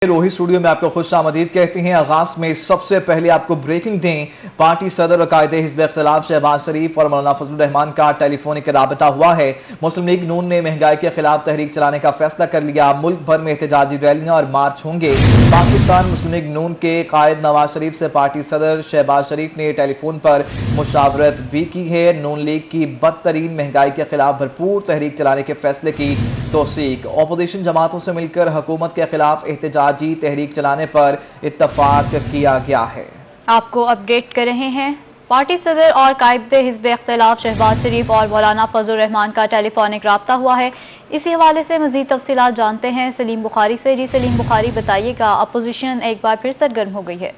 Rohit studio में आपको खुश आमदीद कहते हैं। आगाज में सबसे पहले आपको ब्रेकिंग दें। पार्टी सदर और कायदे हिज़्ब इख्तिलाफ शहबाज शरीफ और मौलाना फजलुर रहमान का टेलीफोनिक राबता हुआ है। मुस्लिम लीग नून ने महंगाई के खिलाफ तहरीक चलाने का फैसला कर लिया। मुल्क भर में एहतजाजी रैलियां और मार्च होंगे। पाकिस्तान मुस्लिम लीग नून के कायद नवाज शरीफ से पार्टी सदर शहबाज शरीफ ने टेलीफोन पर मुशावरत भी की है। नून लीग की बदतरीन महंगाई के खिलाफ भरपूर तहरीक चलाने के फैसले की तौसीक। अपोजिशन जमातों से मिलकर हुकूमत के खिलाफ एहतजाजी तहरीक चलाने पर इत्तफाक किया गया है। आपको अपडेट कर रहे हैं। पार्टी सदर और कायद हिज़्ब इख्तिलाफ शहबाज शरीफ और मौलाना फजलुर रहमान का टेलीफोनिक राब्ता हुआ है। इसी हवाले से मजीद तफसीलात जानते हैं सलीम बुखारी से। जी सलीम बुखारी, बताइएगा, अपोजिशन एक बार फिर सरगर्म हो गई है।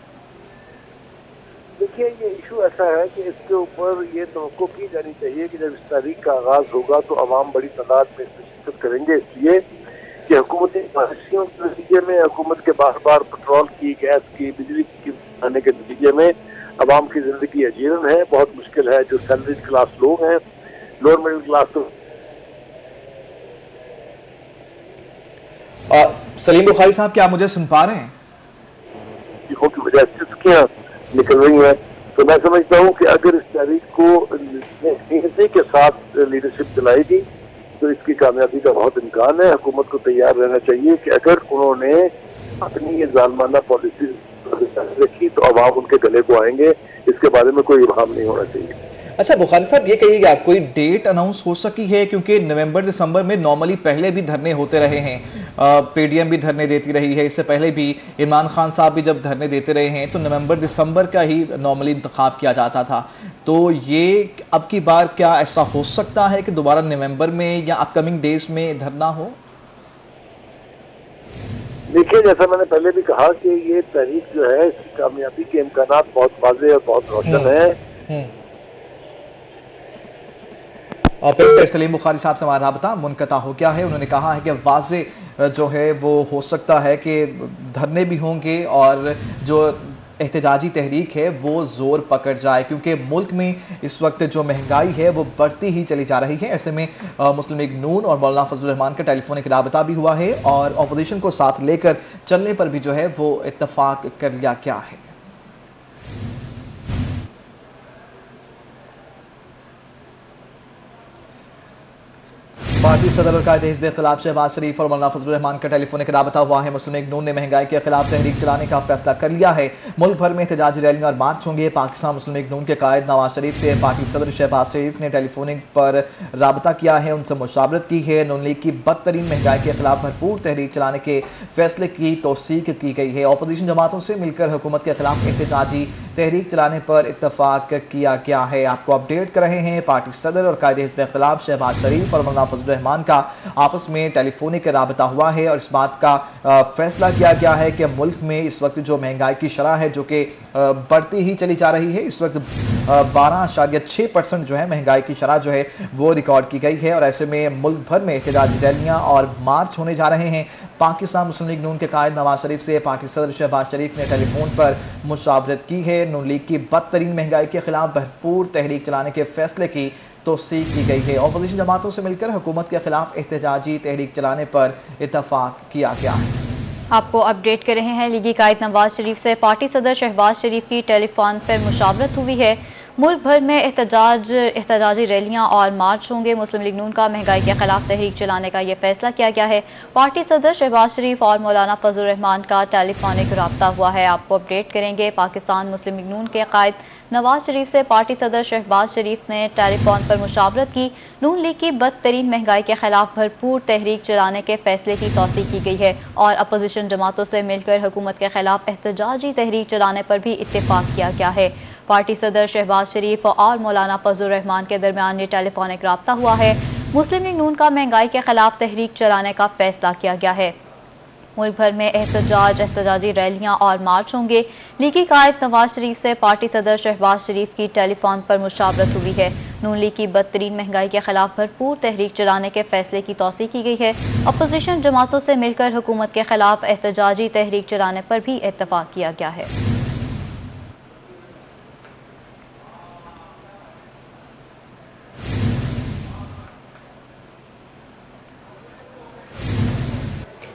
देखिए, ये इशू ऐसा है कि इसके ऊपर ये तवक्को की जानी चाहिए कि जब इस तारीख का आगाज होगा तो अवाम बड़ी तादाद में इसमें शिरकत करेंगे, इसलिए कि हुकूमती पॉलिसियों के नतीजे में, हुकूमत के बार बार पेट्रोल की, गैस की, बिजली की बढ़ने के नतीजे में अवाम की जिंदगी अजीरन है, बहुत मुश्किल है। जो सैलरीड क्लास लोग हैं, लोअर मिडिल क्लास तो सलीम बुखारी साहब, क्या आप मुझे सुन पा रहे हैं? की वजह से चुस्कियां निकल रही हैं। तो मैं समझता हूं कि अगर इस तारीख को निश्चित के साथ लीडरशिप चलाएगी तो इसकी कामयाबी का बहुत इम्कान है। हुकूमत को तैयार रहना चाहिए कि अगर उन्होंने अपनी ये जालमाना पॉलिसी रखी तो अवाम उनके गले को आएंगे, इसके बारे में कोई इबहम नहीं होना चाहिए। अच्छा बुखारी साहब, ये कहिएगा, कोई डेट अनाउंस हो सकी है? क्योंकि नवंबर दिसंबर में नॉर्मली पहले भी धरने होते रहे हैं, पीडीएम भी धरने देती रही है, इससे पहले भी इमरान खान साहब भी जब धरने देते रहे हैं तो नवंबर दिसंबर का ही नॉर्मली इंतखाब किया जाता था। तो ये अब की बार क्या ऐसा हो सकता है कि दोबारा नवंबर में या अपकमिंग डेज में धरना हो? देखिए, जैसा मैंने पहले भी कहा कि ये तारीख जो है, इसकी कामयाबी के इम्कानात बहुत वाज़ेह और बहुत रोशन है। और फिर सलीम बुखारी साहब से हमारा राबता मुनक़ता हो गया है। उन्होंने कहा है कि वाज़े जो है वो हो सकता है कि धरने भी होंगे और जो एहतजाजी तहरीक है वो जोर पकड़ जाए, क्योंकि मुल्क में इस वक्त जो महंगाई है वो बढ़ती ही चली जा रही है। ऐसे में मुस्लिम लीग नून और मौलाना फजलुर रहमान का टेलीफोनिक राबता भी हुआ है और अपोजिशन को साथ लेकर चलने पर भी जो है वो इत्तफाक कर लिया गया है। पार्टी सदर और कायदे हिज़्ब इख्तिलाफ शहबाज शरीफ और मौलाना फजलुर रहमान का टेलीफोनिक राबता हुआ है। मुस्लिम लीग नून ने महंगाई के खिलाफ तहरीक चलाने का फैसला कर लिया है। मुल्क भर में एहतजाजी रैलियां और मार्च होंगे। पाकिस्तान मुस्लिम लीग नून के कायद नवाज शरीफ से पार्टी सदर शहबाज शरीफ ने टेलीफोनिक पर राबता किया है, उनसे मुशावरत की है। नून लीग की बदतरीन महंगाई के खिलाफ भरपूर तहरीक चलाने के फैसले की तौसीक की गई है। अपोजिशन जमातों से मिलकर हुकूमत के खिलाफ एहतजाजी तहरीक चलाने पर इत्तफाक किया गया है। आपको अपडेट कर रहे हैं। पार्टी सदर और कायदे हिज़्ब इख्तिलाफ शहबाज शरीफ और मौलाना फजलुर रहमान का आपस में टेलीफोनिक राबता हुआ है और इस बात का फैसला किया गया है कि मुल्क में इस वक्त जो महंगाई की शरह है जो कि बढ़ती ही चली जा रही है, इस वक्त 12.6% जो है महंगाई की शरह जो है वो रिकॉर्ड की गई है और ऐसे में मुल्क भर में एहतजाजी रैलियां और मार्च होने जा रहे हैं। पाकिस्तान मुस्लिम लीग नून के कायद नवाज शरीफ से पार्टी सदर शहबाज शरीफ ने टेलीफोन पर मुशावरत की है। नून लीग की बदतरीन महंगाई के खिलाफ भरपूर तहरीक चलाने के फैसले की तौसीक की गई है। अपोजिशन जमातों से मिलकर हुकूमत के खिलाफ एहतजाजी तहरीक चलाने पर इत्तफाक किया गया है। आपको अपडेट कर रहे हैं। लीगी कायद नवाज शरीफ से पार्टी सदर शहबाज शरीफ की टेलीफोन पर मुशावरत हुई है। मुल्क भर में एहतजाजी रैलियां और मार्च होंगे। मुस्लिम लीग नून का महंगाई के खिलाफ तहरीक चलाने का यह फैसला किया गया है। पार्टी सदर शहबाज शरीफ और मौलाना फजलुर रहमान का टेलीफोनिक राब्ता हुआ है। आपको अपडेट करेंगे। पाकिस्तान मुस्लिम लीग नून के कायद नवाज शरीफ से पार्टी सदर शहबाज शरीफ ने टेलीफोन पर मुशावरत की। नून लीग की बदतरीन महंगाई के खिलाफ भरपूर तहरीक चलाने के फैसले की तौसीक की गई है और अपोजिशन जमातों से मिलकर हुकूमत के खिलाफ एहतजाजी तहरीक चलाने पर भी इत्तेफाक किया गया है। पार्टी सदर शहबाज शरीफ और मौलाना फजलुर रहमान के दरमियान ये टेलीफोनिक राब्ता हुआ है। मुस्लिम लीग नून का महंगाई के खिलाफ तहरीक चलाने का फैसला किया गया है। मुल्क भर में एहतजाजी रैलियां और मार्च होंगे। लीगी कायद नवाज शरीफ से पार्टी सदर शहबाज शरीफ की टेलीफोन पर मुशावरत हुई है। नून लीग की बदतरीन महंगाई के खिलाफ भरपूर तहरीक चलाने के फैसले की तौसीक की गई है। अपोजिशन जमातों से मिलकर हुकूमत के खिलाफ एहतजाजी तहरीक चलाने पर भी इत्तफाक किया गया है।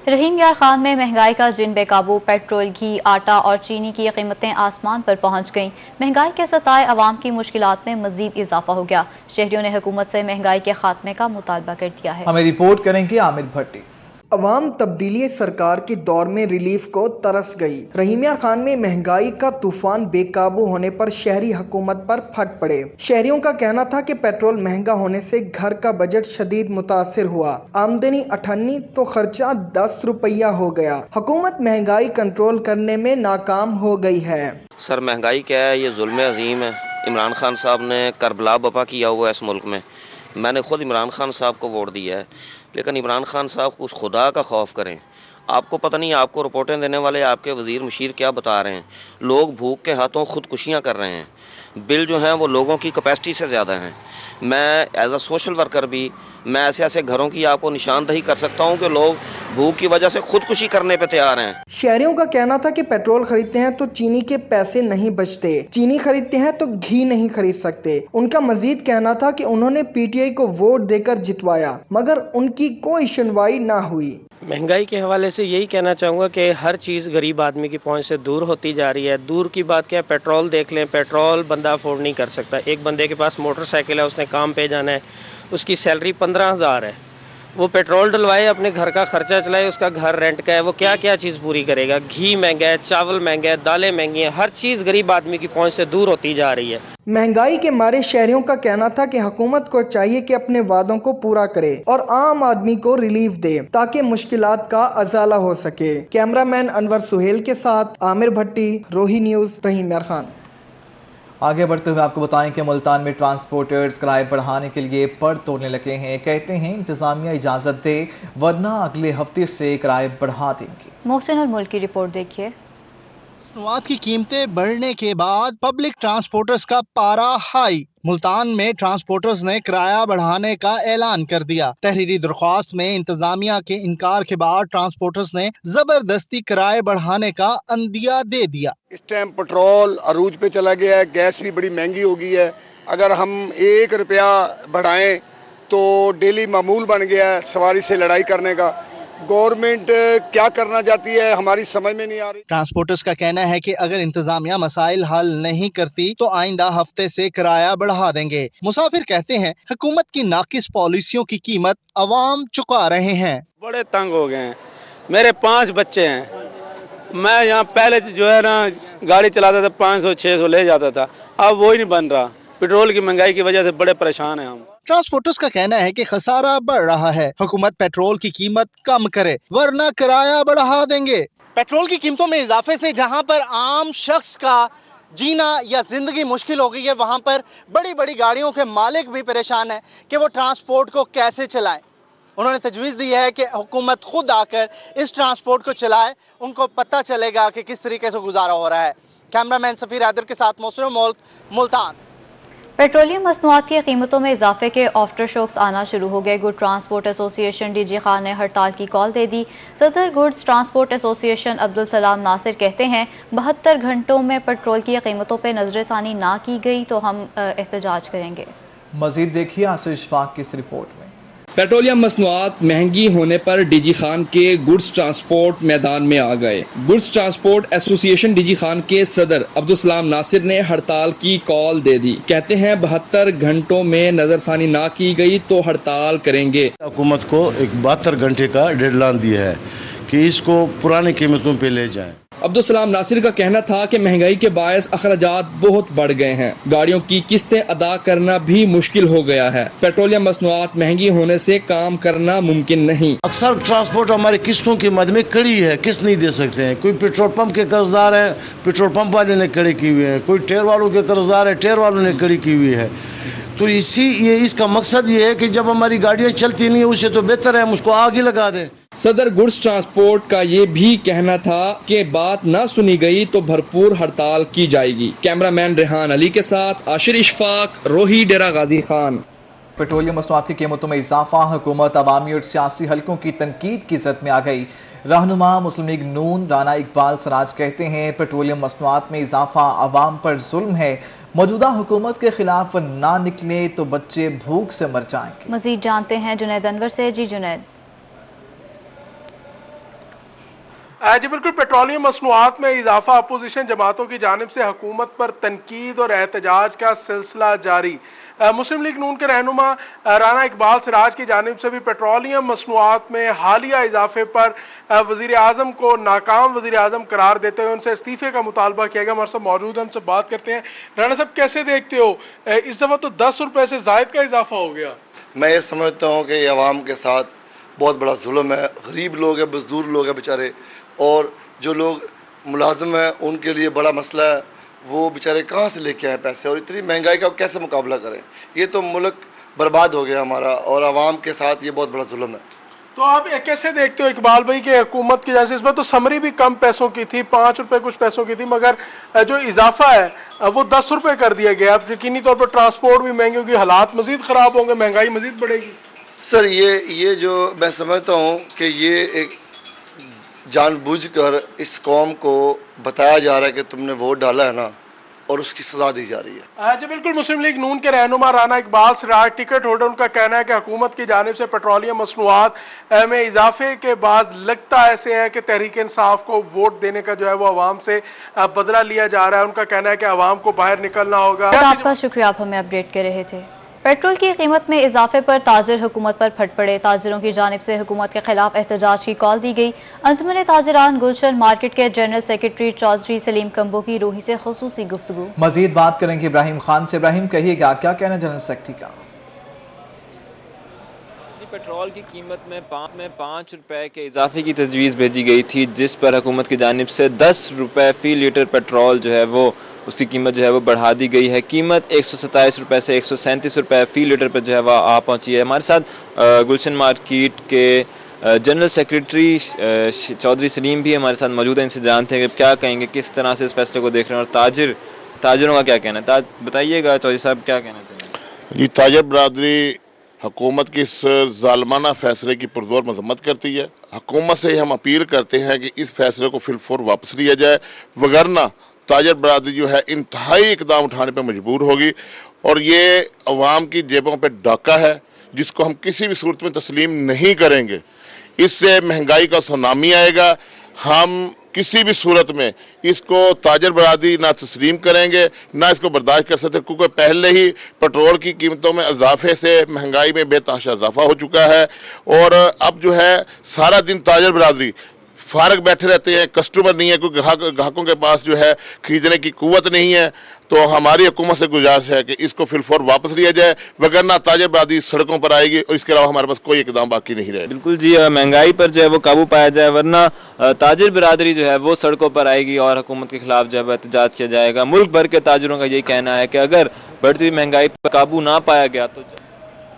रहीम यार खान में महंगाई का जिन बेकाबू, पेट्रोल, घी, आटा और चीनी की कीमतें आसमान पर पहुंच गईं। महंगाई के सताए अवाम की मुश्किलात में मजीद इजाफा हो गया। शहरियों ने हुकूमत से महंगाई के खात्मे का मुतालबा कर दिया है। हमें रिपोर्ट करेंगे आमिर भट्टी। अवाम तब्दीली सरकार के दौर में रिलीफ को तरस गई। रहीम यार खान में महंगाई का तूफान बेकाबू होने पर शहरी हुकूमत पर फट पड़े। शहरियों का कहना था कि पेट्रोल महंगा होने से घर का बजट शदीद मुतासिर हुआ। आमदनी 98 तो खर्चा 10 रुपया हो गया। हुकूमत महंगाई कंट्रोल करने में नाकाम हो गई है। सर महंगाई क्या है, ये जुल्म अजीम है। इमरान खान साहब ने करबला बपा किया हुआ है इस मुल्क में। मैंने खुद इमरान खान साहब को वोट दिया है, लेकिन इमरान खान साहब उस खुदा का खौफ करें। आपको पता नहीं, आपको रिपोर्टें देने वाले आपके वजीर मुशीर क्या बता रहे हैं। लोग भूख के हाथों खुदकुशियां कर रहे हैं। बिल जो हैं वो लोगों की कैपेसिटी से ज़्यादा हैं। मैं एज अ सोशल वर्कर भी मैं ऐसे ऐसे घरों की आपको निशानदही कर सकता हूं कि लोग भूख की वजह से खुदकुशी करने पे तैयार हैं। शहरियों का कहना था कि पेट्रोल खरीदते हैं तो चीनी के पैसे नहीं बचते, चीनी खरीदते हैं तो घी नहीं खरीद सकते। उनका मजीद कहना था कि उन्होंने पीटीआई को वोट देकर जितवाया, मगर उनकी कोई सुनवाई ना हुई। महंगाई के हवाले से यही कहना चाहूँगा कि हर चीज़ गरीब आदमी की पहुंच से दूर होती जा रही है। दूर की बात क्या है, पेट्रोल देख लें, पेट्रोल बंदा अफोर्ड नहीं कर सकता। एक बंदे के पास मोटरसाइकिल है, उसने काम पे जाना है, उसकी सैलरी 15,000 है, वो पेट्रोल डलवाए, अपने घर का खर्चा चलाए, उसका घर रेंट का है, वो क्या क्या चीज़ पूरी करेगा। घी महंगा है, चावल महंगा है, दालें महंगी हैं, हर चीज़ गरीब आदमी की पहुंच से दूर होती जा रही है। महंगाई के मारे शहरियों का कहना था कि हुकूमत को चाहिए कि अपने वादों को पूरा करे और आम आदमी को रिलीफ दे ताकि मुश्किलात का अजाला हो सके। कैमरामैन अनवर सुहेल के साथ आमिर भट्टी, रोही न्यूज़, रहीम यार खान। आगे बढ़ते हुए आपको बताएं कि मुल्तान में ट्रांसपोर्टर्स किराए बढ़ाने के लिए पर तोड़ने लगे हैं। कहते हैं इंतजामिया इजाजत दे वरना अगले हफ्ते से किराए बढ़ा देंगे। मोहसिन और मुल्क की रिपोर्ट देखिए। मसनूआत की कीमतें बढ़ने के बाद पब्लिक ट्रांसपोर्टर्स का पारा हाई। मुल्तान में ट्रांसपोर्टर्स ने किराया बढ़ाने का ऐलान कर दिया। तहरीरी दरख्वास्त में इंतजामिया के इनकार के बाद ट्रांसपोर्टर्स ने जबरदस्ती किराए बढ़ाने का अंदिया दे दिया। इस टाइम पेट्रोल अरूज पे चला गया है, गैस भी बड़ी महंगी हो गई है। अगर हम 1 रुपया बढ़ाएं तो डेली मामूल बन गया है सवारी से लड़ाई करने का। गवर्नमेंट क्या करना चाहती है हमारी समझ में नहीं आ रही। ट्रांसपोर्टर्स का कहना है कि अगर इंतजामिया मसाइल हल नहीं करती तो आइंदा हफ्ते से किराया बढ़ा देंगे। मुसाफिर कहते हैं हुकूमत की नाकिस पॉलिसियों की कीमत अवाम चुका रहे हैं। बड़े तंग हो गए हैं। मेरे 5 बच्चे हैं। मैं यहाँ पहले जो है ना गाड़ी चलाता था, 500-600 ले जाता था, अब वो ही नहीं बन रहा। पेट्रोल की महंगाई की वजह से बड़े परेशान हैं हम। ट्रांसपोर्टर्स का कहना है कि खसारा बढ़ रहा है, हुकूमत पेट्रोल की कीमत कम करे वरना किराया बढ़ा देंगे। पेट्रोल की कीमतों में इजाफे से जहां पर आम शख्स का जीना या जिंदगी मुश्किल हो गई है, वहां पर बड़ी बड़ी गाड़ियों के मालिक भी परेशान है कि वो ट्रांसपोर्ट को कैसे चलाएं। उन्होंने तजवीज़ दी है कि हुकूमत खुद आकर इस ट्रांसपोर्ट को चलाए, उनको पता चलेगा कि किस तरीके से गुजारा हो रहा है। कैमरामैन सफीर हैदर के साथ मोहसिन मुल्तान। पेट्रोलियम मसनूआत की कीमतों में इजाफे के आफ्टर शॉक्स आना शुरू हो गए। Good transport association DG Khan ने हड़ताल की कॉल दे दी। सदर goods transport association Abdul Salam Nasir कहते हैं 72 घंटों में पेट्रोल की कीमतों पर नजरसानी ना की गई तो हम एहतजाज करेंगे। मजीद देखिए आसिर इशफाक की इस रिपोर्ट में। पेट्रोलियम मसनूआत महंगी होने पर डीजी खान के गुड्स ट्रांसपोर्ट मैदान में आ गए। Goods transport association DG Khan के सदर अब्दुल सलाम नासिर ने हड़ताल की कॉल दे दी। कहते हैं 72 घंटों में नजरसानी ना की गई तो हड़ताल करेंगे। हुकूमत को एक 72 घंटे का डेडलाइन दिया है कि इसको पुरानी कीमतों पे ले जाएं। अब्दुल सलाम नासिर का कहना था कि महंगाई के बायस अखराजात बहुत बढ़ गए हैं, गाड़ियों की किस्तें अदा करना भी मुश्किल हो गया है। पेट्रोलियम मसनूआत महंगी होने से काम करना मुमकिन नहीं। अक्सर ट्रांसपोर्ट हमारी किस्तों की मद में कड़ी है, किस्त नहीं दे सकते हैं। कोई पेट्रोल पंप के कर्जदार है, पेट्रोल पंप वाले ने कड़ी की हुई है। कोई टेर वालों के कर्जदार है, टेर वालों ने कड़ी की हुई है। तो इसका मकसद ये है कि जब हमारी गाड़ियां चलती नहीं है उससे तो बेहतर है हम उसको आग ही लगा दें। सदर गुड्स ट्रांसपोर्ट का ये भी कहना था कि बात ना सुनी गई तो भरपूर हड़ताल की जाएगी। कैमरामैन रेहान अली के साथ आशिर इशफाक, रोही, डेरा गाजी खान। पेट्रोलियम मसनूआत की कीमतों में इजाफा, हुकूमत अवामी और सियासी हलकों की तनकीद की जद में आ गई। रहनुमा मुस्लिम लीग नून राना इकबाल सराज कहते हैं पेट्रोलियम मसनूआत में इजाफा अवाम पर जुल्म है। मौजूदा हुकूमत के खिलाफ ना निकले तो बच्चे भूख से मर जाएंगे। मजीद जानते हैं जुनैद अनवर से। जी जुनैद। जी बिल्कुल, पेट्रोलियम मसनूआत में इजाफा अपोजिशन जमातों की जानिब से हुकूमत पर तनकीद और एहतजाज का सिलसिला जारी। मुस्लिम लीग नून के रहनुमा राना इकबाल सिराज की जानिब से भी पेट्रोलियम मसनूआत में हालिया इजाफे पर वजीर आजम को नाकाम वजीर आजम करार देते हुए उनसे इस्तीफे का मुतालबा किया गया। हमारे साथ मौजूद हैं, उनसे बात करते हैं। राना साहब, कैसे देखते हो इस दफा तो 10 रुपए से जायद का इजाफा हो गया? मैं ये समझता हूँ कि ये अवाम के साथ बहुत बड़ा जुल्म है। गरीब लोग हैं, मजदूर लोग हैं बेचारे, और जो लोग मुलाजिम हैं उनके लिए बड़ा मसला है। वो बेचारे कहाँ से लेके आए पैसे, और इतनी महंगाई का कैसे मुकाबला करें? ये तो मुल्क बर्बाद हो गया हमारा, और आवाम के साथ ये बहुत बड़ा जुल्म है। तो आप कैसे देखते हो इकबाल भाई कि हुकूमत की जानिब से इस बार तो समरी भी कम पैसों की थी, 5 रुपए कुछ पैसों की थी, मगर जो इजाफा है वो 10 रुपए कर दिया गया। अब यकीनी तौर पर ट्रांसपोर्ट भी महंगी होगी, हालात मजीद खराब होंगे, महंगाई मजीद बढ़ेगी। सर, ये जो मैं समझता हूँ कि ये एक जानबूझकर इस कौम को बताया जा रहा है कि तुमने वोट डाला है ना, और उसकी सजा दी जा रही है। जी बिल्कुल, मुस्लिम लीग नून के रहनुमा राना इकबाल सिराज टिकट होल्डर, उनका कहना है कि हुकूमत की जानिब से पेट्रोलियम मसनूआत में इजाफे के बाद लगता ऐसे है कि तहरीक इंसाफ को वोट देने का जो है वो अवाम से बदला लिया जा रहा है। उनका कहना है कि अवाम को बाहर निकलना होगा। आपका शुक्रिया, आप हमें अपडेट कर रहे थे। पेट्रोल की कीमत में इजाफे पर ताजिर हुकूमत पर फट पड़े। ताजिरों की जानिब से हुकूमत के खिलाफ एहतजाज की कॉल दी गई। अंजुमन ताजिरान गुलशन मार्केट के जनरल सेक्रेटरी चौधरी सलीम कंबो की रूही से खुसूसी गुफ्तगू। मजीद बात करेंगे इब्राहिम खान से। इब्राहिम, कहिएगा क्या कहना जनरल सेक्रेटरी का? पेट्रोल की कीमत में 5 रुपए के इजाफे की तजवीज़ भेजी गई थी, जिस पर हुकूमत की जानिब से 10 रुपए फी लीटर पेट्रोल जो है वो उसकी कीमत जो है वो बढ़ा दी गई है। कीमत 127 रुपए से 137 रुपए फी लीटर पर जो है वह आ पहुंची है। हमारे साथ गुलशन मार्केट के जनरल सेक्रेटरी चौधरी सलीम भी हमारे साथ मौजूद हैं। इनसे जानते हैं कि क्या कहेंगे, किस तरह से इस फैसले को देख रहे हैं, और ताजिरों का क्या कहना है। बताइएगा चौधरी साहब, क्या कहना चाहिए? जी, ताजर बरादरी हुकूमत के इस जालमाना फैसले की पुरजोर मजम्मत करती है। हुकूमत से हम अपील करते हैं कि इस फैसले को फिलफौर वापस लिया जाए, वगरना ताजर बरादरी जो है इंतहाई इकदाम उठाने पर मजबूर होगी, और ये अवाम की जेबों पर डाका है जिसको हम किसी भी सूरत में तस्लीम नहीं करेंगे। इससे महंगाई का सुनामी आएगा। हम किसी भी सूरत में इसको ताजर बरादरी ना तस्लीम करेंगे, ना इसको बर्दाश्त कर सकते, क्योंकि पहले ही पेट्रोल की कीमतों में इजाफे से महंगाई में बेतहाशा इजाफा हो चुका है, और अब जो है सारा दिन ताजर बरादरी फारग बैठे रहते हैं, कस्टमर नहीं है, कोई ग्राहकों के पास जो है खरीदने की कुव्वत नहीं है। तो हमारी हुकूमत से गुजारिश है कि इसको फिलफौर वापस लिया जाए, वगरना ताजर बरादरी सड़कों पर आएगी, और इसके अलावा हमारे पास कोई इकदाम बाकी नहीं रहेगा। बिल्कुल जी, महंगाई पर जो है वो काबू पाया जाए, वरना ताजिर बिरादरी जो है वो सड़कों पर आएगी और हुकूमत के खिलाफ जो है एहतजाज किया जाएगा। मुल्क भर के ताजिरों का यही कहना है कि अगर बढ़ती महंगाई पर काबू ना पाया गया तो।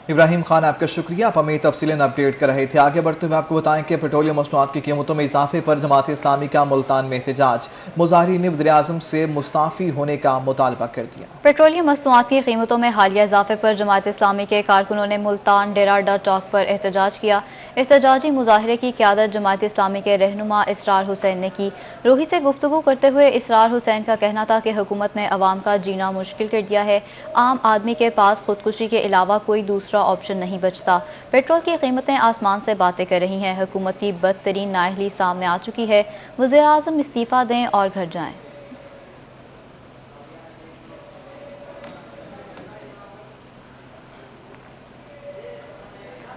इब्राहिम खान, आपका शुक्रिया, आप हमें तफसीलन अपडेट कर रहे थे। आगे बढ़ते हुए आपको बताएं कि पेट्रोलियम मसनूआत की कीमतों में इजाफे पर जमात इस्लामी का मुल्तान में एहतजाज। मुजाहिरीन ने वज़ीर आज़म से मुस्ताफ़ी होने का मुतालबा कर दिया। पेट्रोलियम मसनूआत की कीमतों में हालिया इजाफे पर जमात इस्लामी के कारकुनों ने मुल्तान डेराडा चौक पर एहतजाज किया। एहतजाजी मुजाहरे की क़यादत जमात इस्लामी के रहनुमा इसरार हुसैन ने की। रूही से गुफ्तगू करते हुए इसरार हुसैन का कहना था कि हुकूमत ने अवाम का जीना मुश्किल कर दिया है। आम आदमी के पास खुदकुशी के अलावा कोई दूसरा ऑप्शन नहीं बचता। पेट्रोल की कीमतें आसमान से बातें कर रही हैं। हुकूमत की बदतरीन नाअहली सामने आ चुकी है। वज़ीर आज़म इस्तीफा दें और घर जाएं।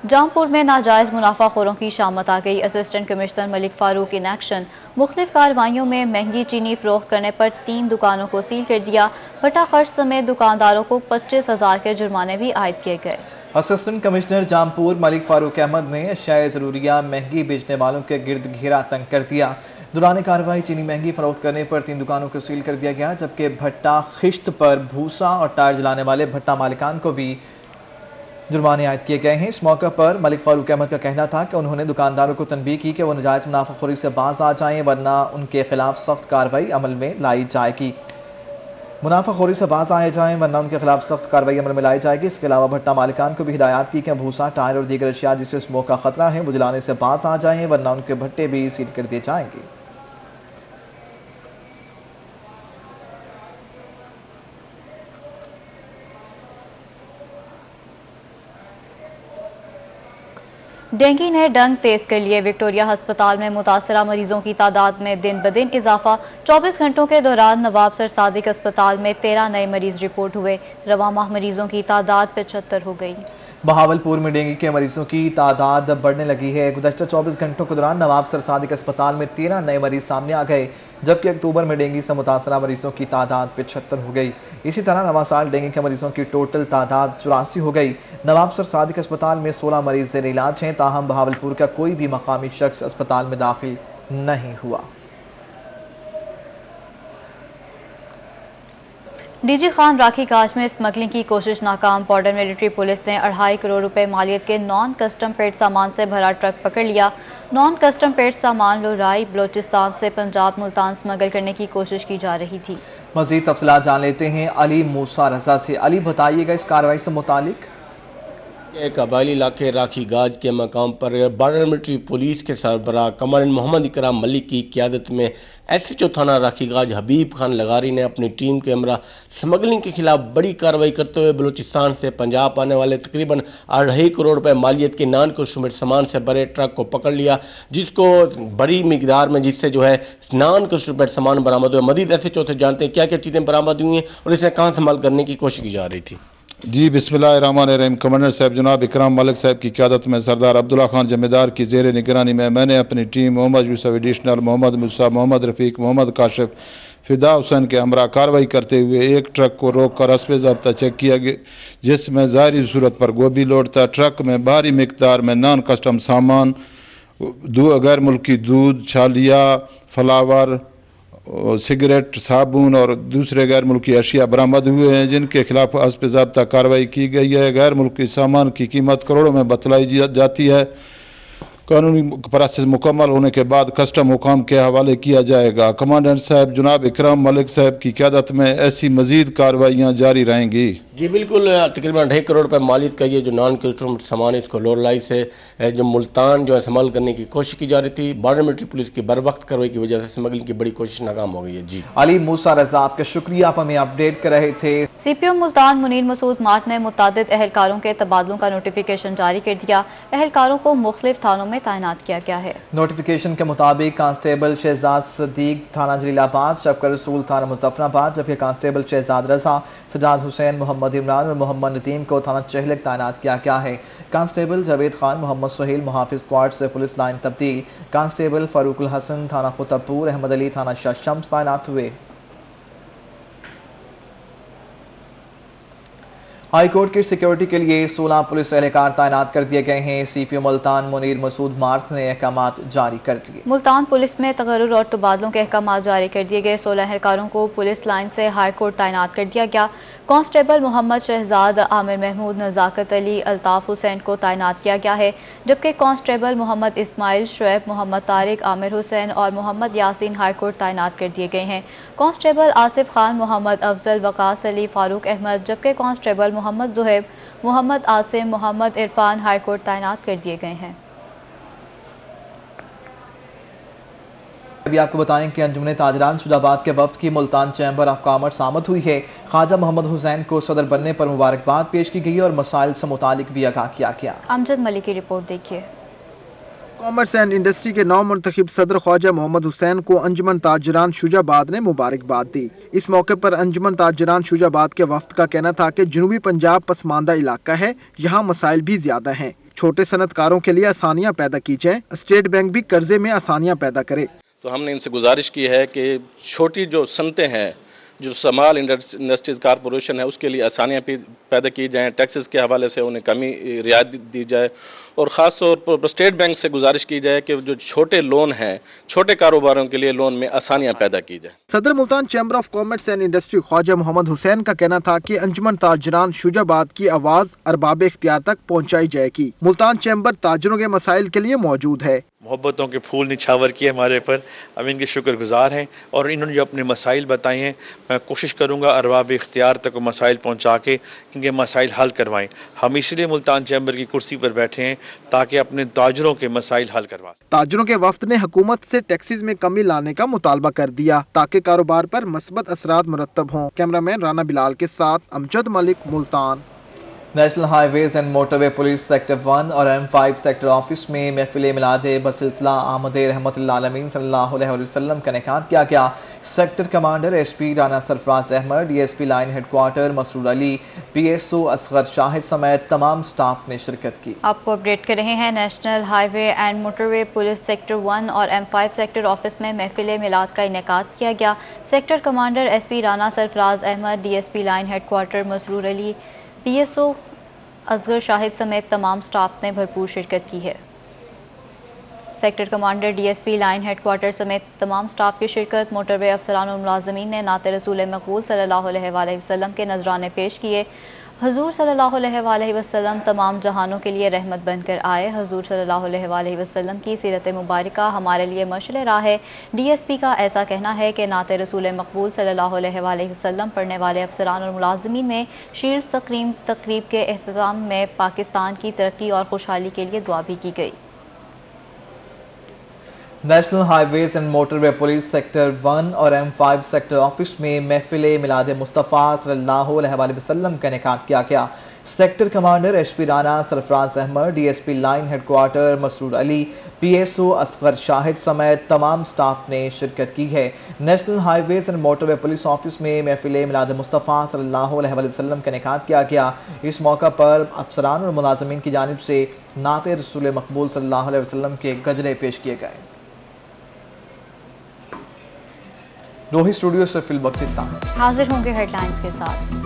जामपुर में नाजायज मुनाफाखोरों की शामत आ गई। Assistant commissioner Malik Farooq in action. मुख्तलिफ कार्रवाइयों में महंगी चीनी फरोख्त करने पर 3 दुकानों को सील कर दिया। भट्टा खर्च समेत दुकानदारों को 25,000 के जुर्माने भी आयद किए गए। असिस्टेंट कमिश्नर जामपुर मलिक फारूक अहमद ने अशियाए ज़रूरिया महंगी बेचने वालों के गिर्द घेरा तंग कर दिया। दौरान कार्रवाई चीनी महंगी फरोख्त करने पर 3 दुकानों को सील कर दिया गया, जबकि भट्टा खिश्त पर भूसा और टायर जलाने वाले भट्टा मालिकान को भी जुर्माने आयद किए गए हैं। इस मौके पर मलिक फारूक अहमद का कहना था कि उन्होंने दुकानदारों को तनबीह की कि वो नाजायज मुनाफाखोरी से बाज आ जाएं, वरना उनके खिलाफ सख्त कार्रवाई अमल में लाई जाएगी। मुनाफाखोरी से बाज आए जाएं, वरना उनके खिलाफ सख्त कार्रवाई अमल में लाई जाएगी। इसके अलावा भट्टा मालिकान को भी हिदायत की कि भूसा, टायर और दीगर अशिया जिससे स्मोक का खतरा है वो जलाने से बाज आ जाएं, वरना उनके भट्टे भी सील कर दिए जाएंगे। डेंगू ने डंक तेज कर लिए। विक्टोरिया अस्पताल में मुतासरा मरीजों की तादाद में दिन ब दिन इजाफा। 24 घंटों के दौरान नवाब सर सादिक अस्पताल में 13 नए मरीज रिपोर्ट हुए। रवा माह मरीजों की तादाद 75 हो गई। बहावलपुर में डेंगू के मरीजों की तादाद बढ़ने लगी है। गुज़श्ता 24 घंटों के दौरान नवाब सर सादिक अस्पताल में 13 नए मरीज सामने आ गए, जबकि अक्टूबर में डेंगू से मुतासरा मरीजों की तादाद 75 हो गई। इसी तरह नवा साल डेंगू के मरीजों की टोटल तादाद 84 हो गई। नवाब सर सादिक अस्पताल में 16 मरीज ज़ेर इलाज हैं, ताहम बहावलपुर का कोई भी मकामी शख्स अस्पताल में दाखिल नहीं हुआ। डीजी खान राखी काज में स्मगलिंग की कोशिश नाकाम। बॉर्डर मिलिट्री पुलिस ने 2.5 करोड़ रुपए मालियत के नॉन कस्टम पेड सामान से भरा ट्रक पकड़ लिया। नॉन कस्टम पेड सामान लोराई बलोचिस्तान से पंजाब मुल्तान स्मगल करने की कोशिश की जा रही थी। मजीद तफसीलात जान लेते हैं अली मूसा रजा से। अली, बताइएगा इस कार्रवाई से मुतालिक। कबायली इलाके राखी गाज के मकाम पर बॉर्डर मिलिट्री पुलिस के सरबराह कमांडेंट मोहम्मद इकराम मलिक की क़यादत में SHO थाना राखी गाज हबीब खान लगारी ने अपनी टीम के हमरा स्मगलिंग के खिलाफ बड़ी कार्रवाई करते हुए बलूचिस्तान से पंजाब आने वाले तकरीबन 2.5 करोड़ रुपए मालियत के नॉन कस्टम सामान से भरे ट्रक को पकड़ लिया, जिसको बड़ी मिकदार में जिससे जो है नॉन कस्टम सामान बरामद हुआ। मजीद SHO से जानते हैं क्या क्या चीज़ें बरामद हुई हैं और इसे कहाँ संभाल करने की कोशिश की जा रही थी। जी बिस्मिल्लाहिर्रहमानिर्रहीम। कमांडर साहब जनाब इकराम मलिक साहब की क़यादत में सरदार अब्दुल्ला खान जमींदार की ज़ेर निगरानी में मैंने अपनी टीम मोहम्मद यूसुफ एडिशनल, मोहम्मद मूसा, मोहम्मद रफ़ीक, मोहम्मद काशिफ, फिदा हुसैन के हमरा कार्रवाई करते हुए एक ट्रक को रोक कर हस्ब ज़ब्ता चेक किया गया, जिसमें ज़ाहिरी सूरत पर गोभी लोड था। ट्रक में भारी मिकदार में नॉन कस्टम सामान, गैर मुल्की दूध, छालिया, फ्लावर, सिगरेट, साबुन और दूसरे गैर मुल्की अशिया बरामद हुए हैं, जिनके खिलाफ हस्ब ज़ब्ता कार्रवाई की गई है। गैर मुल्की सामान की कीमत करोड़ों में बतलाई जाती है। कानूनी प्रोसेस मुकम्मल होने के बाद कस्टम हुकाम के हवाले किया जाएगा। कमांडेंट साहब जनाब इकराम मलिक साहब की क़यादत में ऐसी मजीद कार्रवाइयाँ जारी रहेंगी। जी बिल्कुल, तकरीबन 2.5 करोड़ रुपए मालियत का ये जो नॉन कस्टम सामान है, इसको लोरलाई से जो मुल्तान जो है संभाल करने की कोशिश की जा रही थी। बॉर्डर मिलिट्री पुलिस की बर वक्त कार्रवाई की वजह से स्मगलिंग की बड़ी कोशिश नाकाम हो गई है। जी अली मूसा रजा, आपका शुक्रिया, आप हमें अपडेट कर रहे थे। CPO मुल्तान मुनीर मसूद मार्ट ने मुतादिद अहलकारों के तबादलों का नोटिफिकेशन जारी कर दिया। अहलकारों को मुख्तलिफ थानों में तैनात किया गया है। नोटिफिकेशन के मुताबिक कांस्टेबल शहजाद सदीक थाना जलीलाबाद, शफकर रसूल थाना मुजफ्फराबाद, जबकि कांस्टेबल शहजाद रजा, सजाद हुसैन, मोहम्मद इमरान और मोहम्मद नदीम को थाना चहलक तैनात किया गया है। कांस्टेबल जावेद खान, मोहम्मद सुहेल मुहाफिज स्क्वाड से पुलिस लाइन तब्दील। कांस्टेबल फारूकुल हसन थाना खुतबपुर, अहमद अली थाना शाह शम्स तैनात हुए। हाई कोर्ट की सिक्योरिटी के लिए 16 पुलिस एहलकार तैनात कर दिए गए हैं। CPO मुल्तान मुनीर मसूद मार्थ ने अहकामात जारी कर दिए। मुल्तान पुलिस में तगर्रुर और तबादलों के अहकामात जारी कर दिए गए। 16 एहलकारों को पुलिस लाइन से हाई कोर्ट तैनात कर दिया गया। कांस्टेबल मोहम्मद शहजाद, आमिर महमूद, नजाकत अली, अल्ताफ हुसैन को तैनात किया गया है, जबकि कांस्टेबल मोहम्मद इस्माइल, शुएब, मोहम्मद तारिक, आमिर हुसैन और मोहम्मद यासीन हाई कोर्ट तैनात कर दिए गए हैं। कांस्टेबल आसिफ खान, मोहम्मद अफजल, वकास अली, फारूक अहमद, जबकि constable Mohammad Zuhaib, Mohammad Asim, Mohammad Irfan high court तैनात कर दिए गए हैं। अभी आपको बताएं कि अंजुमन ताजरान शुजाबाद के वफ्द की मुल्तान चैम्बर ऑफ कॉमर्स आमद हुई है। ख्वाजा मोहम्मद हुसैन को सदर बनने पर मुबारकबाद पेश की गई और मसाइल से मुतालिक भी आगाह किया गया। अमजद मलिक की रिपोर्ट देखिए। कॉमर्स एंड इंडस्ट्री के नौ मुंतखब सदर ख्वाजा मोहम्मद हुसैन को अंजुमन ताजरान शुजाबाद ने मुबारकबाद दी। इस मौके पर अंजुमन ताजरान शुजाबाद के वफ्द का कहना था कि जनूबी पंजाब पसमानदा इलाका है, यहाँ मसाइल भी ज्यादा हैं। छोटे सनतकारों के लिए आसानियाँ पैदा की जाए, स्टेट बैंक भी कर्जे में आसानियाँ पैदा करे। तो हमने इनसे गुजारिश की है कि छोटी जो सनतें हैं, जो स्मॉल इंडस्ट्रीज कॉरपोरेशन है, उसके लिए आसानियाँ पैदा की जाएँ, टैक्सेस के हवाले से उन्हें कमी रियायत दी जाए और ख़ास तौर पर स्टेट बैंक से गुजारिश की जाए कि जो छोटे लोन हैं, छोटे कारोबारों के लिए लोन में आसानियाँ पैदा की जाए। सदर Multan chamber of commerce and industry Khawaja Mohammad Hussain का कहना था कि अंजुमन ताजरान शुजाबाद की आवाज़ अरबाब इख्तियार तक पहुँचाई जाएगी। मुल्तान चैम्बर ताजरों के मसाइल के लिए मौजूद है। मोहब्बतों के फूल निछावर किए हमारे पर, हम इनके शुक्रगुजार हैं और इन्होंने जो अपने मसाइल बताए हैं, मैं कोशिश करूंगा अरबाब इख्तियार तक मसाइल पहुंचा के इनके मसाइल हल करवाएं। हम इसलिए मुल्तान चैम्बर की कुर्सी पर बैठे हैं ताकि अपने ताजरों के मसाइल हल करवा सकें। ताजरों के वफ्द ने हुकूमत से टैक्सेस में कमी लाने का मुतालबा कर दिया ताकि कारोबार पर मस्बत असरात मुरतब हों। कैमरामैन राना बिलाल के साथ Amjad Malik, Multan. National highways and motorway police sector 1 اور M5 سیکٹر آفس میں محفل میلاد بسلسلہ آمد رحمت اللہ عالمین صلی اللہ علیہ وسلم کا انعقاد کیا گیا۔ Sector commander SP Rana Sarfaraz Ahmed, DSP line head quarter Masroor Ali, PSO Asghar شاہد سمیت تمام سٹاف نے شرکت کی۔ آپ کو اپڈیٹ کر رہے ہیں national high way and motorway police sector 1 اور M5 سیکٹر آفس میں محفل میلاد کا انعقاد کیا گیا۔ Sector commander SP Rana Sarfaraz Ahmed, DSP line head quarter Masroor Ali, PSO Asghar شاہد سمیت تمام سٹاف نے بھرپور شرکت کی ہے۔ Sector commander DSP line head quarter سمیت تمام سٹاف کی شرکت۔ موٹر وے افسران اور ملازمین نے نعت رسول مقبول صلی اللہ علیہ وآلہ وسلم کے نذرانے پیش کیے۔ حضور صلی اللہ علیہ وآلہ وسلم تمام جہانوں کے لیے رحمت بن کر آئے۔ حضور صلی اللہ علیہ وآلہ وسلم کی سیرت مبارکہ ہمارے لیے مشعل راہ ہے۔ DSP کا ایسا کہنا ہے کہ نعت رسول مقبول صلی اللہ علیہ وآلہ وسلم پڑھنے والے افسران اور ملازمین میں شیلڈ تقریب کے اختتام میں پاکستان کی ترقی اور خوشحالی کے لیے دعا بھی کی گئی۔ National highways and motorway police sector 1 اور M5 سیکٹر آفس میں محفل میلاد مصطفیٰ صلی اللہ علیہ وآلہ وسلم کا انعقاد کیا گیا۔ Sector commander SP Rana Sarfaraz Ahmed, DSP line head quarter Masroor Ali, PSO Asghar شاہد سمیت تمام سٹاف نے شرکت کی ہے۔ National highways and motorway police office میں محفل میلاد مصطفیٰ صلی اللہ علیہ وآلہ وسلم کا انعقاد کیا گیا۔ اس موقع پر افسران اور ملازمین کی جانب سے نعت رسول مقبول صلی اللہ علیہ وسلم کے گجرے پیش کیے گئے۔ روہی اسٹوڈیو سے فی الوقت اتنا ہے۔ حاضر ہوں گے ہیڈ لائنز کے ساتھ۔